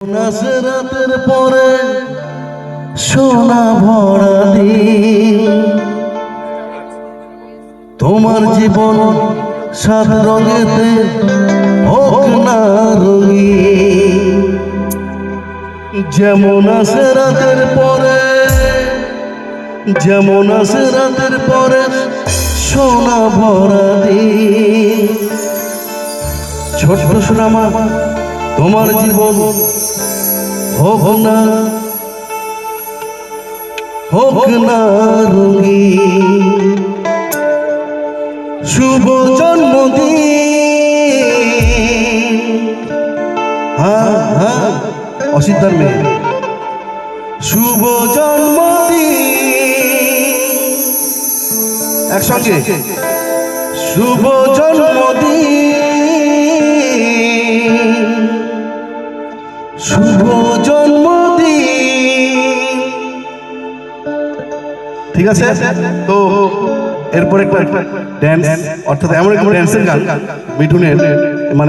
রাতের পরে সোনা ভরা দিন, তোমার জীবন সাত রঙেতে হোক না রঙিন। যেমন আছে রাতের পরে, যেমন আছে রাতের পরে সোনা ভরা দিন। ছোট্ট সোনামা তোমার জীবন হোক না রঙিন। শুভ জন্মদিন, হ্যাঁ হ্যাঁ অসিদ্ধার মেয়ে, শুভ জন্মদিন একসঙ্গে, শুভ জন্মদিন, শুভ জন্মদিন। ঠিক আছে, তো এরপর একটা ড্যান্স, অর্থাৎ এমন একটা ড্যান্সের গান মিঠুনের, মানে